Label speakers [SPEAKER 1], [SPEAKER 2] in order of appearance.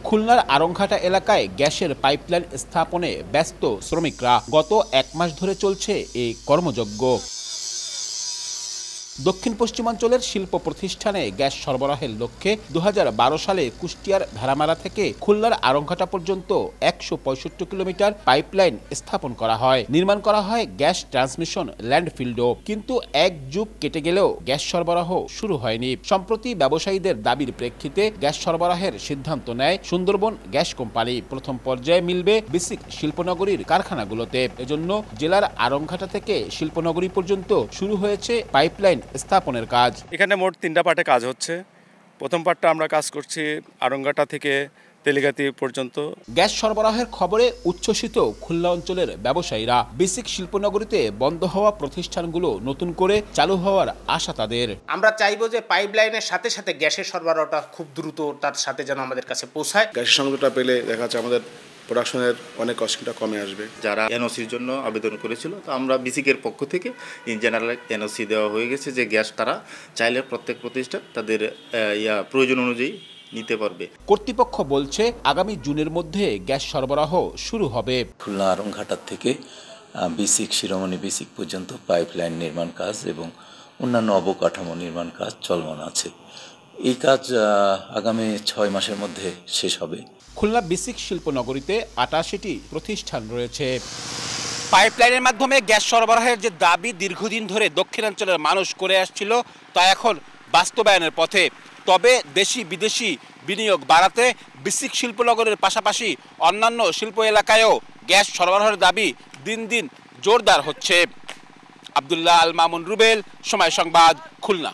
[SPEAKER 1] খুলনার আরংঘাটা এলাকায় গ্যাসের পাইপলাইন স্থাপনে ব্যস্ত শ্রমিকরা। গত 1 মাস ধরে চলছে এই কর্মযজ্ঞ। দক্ষিণ পশ্চিমাঞ্চলের শিল্প প্রতিষ্ঠানে গ্যাস সরবরাহের লক্ষ্যে 2012 সালে কুষ্টিয়ার ভেড়ামারা থেকে খুলনার আরংঘাটা পর্যন্ত 165 কিলোমিটার পাইপলাইন স্থাপন করা হয়। নির্মাণ করা হয় গ্যাস ট্রান্সমিশন ল্যান্ডফিল্ডও। কিন্তু 1 যুগ কেটে গেলেও গ্যাস সরবরাহ শুরু হয়নি। সম্প্রতি ব্যবসায়ীদের দাবির প্রেক্ষিতে গ্যাস সরবরাহের সিদ্ধান্ত নেয় সুন্দরবন গ্যাস কোম্পানি। প্রথম পর্যায়ে মিলবে বিসিক শিল্পনগরীর কারখানাগুলোতে। এজন্য জেলার আরংঘাটা থেকে শিল্পনগরী পর্যন্ত শুরু হয়েছে পাইপলাইন স্থাপনের কাজ।
[SPEAKER 2] এখানে মোট 3টা পার্টে কাজ হচ্ছে। প্রথম পার্টটা আমরা কাজ করছি আরংঘাটা থেকে তেলিগাতি পর্যন্ত।
[SPEAKER 1] গ্যাস সরবরাহের খবরে উচ্ছ্বসিত খুলনা অঞ্চলের ব্যবসায়ীরা। বিসিক শিল্পনগরীতে বন্ধ হওয়া প্রতিষ্ঠানগুলো নতুন করে চালু হওয়ার আশা তাদের।
[SPEAKER 3] আমরা চাইবো যে পাইপলাইনের সাথে সাথে গ্যাসের সরবরাহটা খুব দ্রুত তার সাথে যেন আমাদের কাছে পৌঁছায়।
[SPEAKER 4] গ্যাসের সংযোগটা পেলে দেখা যাচ্ছে আমাদের প্রোডাকশনের অনেক কষ্টটা কমে আসবে।
[SPEAKER 5] যারা এনওসির জন্য আবেদন করেছিল, তো আমরা বিসিকের পক্ষ থেকে ইন জেনারেল এনওসি দেওয়া হয়ে গেছে যে গ্যাস তারা চাইলে প্রত্যেক প্রতিষ্ঠান তাদের প্রয়োজন অনুযায়ী নিতে পারবে।
[SPEAKER 1] কর্তৃপক্ষ বলছে আগামী জুনের মধ্যে গ্যাস সরবরাহ শুরু হবে।
[SPEAKER 6] খুলনা আরংঘাটার থেকে বিসিক শিরোমণি বিসিক পর্যন্ত পাইপলাইন নির্মাণ কাজ এবং অন্যান্য অবকাঠামো নির্মাণ কাজ চলমান আছে। এই কাজ আগামী 6 মাসের মধ্যে শেষ হবে।
[SPEAKER 1] খুলনা বিসিক শিল্পনগরীতে 88টি প্রতিষ্ঠান রয়েছে। পাইপলাইনের মাধ্যমে গ্যাস সরবরাহের যে দাবি দীর্ঘদিন ধরে দক্ষিণাঞ্চলের মানুষ করে আসছিল, তা এখন বাস্তবায়নের পথে। তবে দেশি বিদেশি বিনিয়োগ বাড়াতে বিসিক শিল্পনগরের পাশাপাশি অন্যান্য শিল্প এলাকায়ও গ্যাস সরবরাহের দাবি দিন দিন জোরদার হচ্ছে। আব্দুল্লাহ আল মামুন রুবেল, সময় সংবাদ, খুলনা।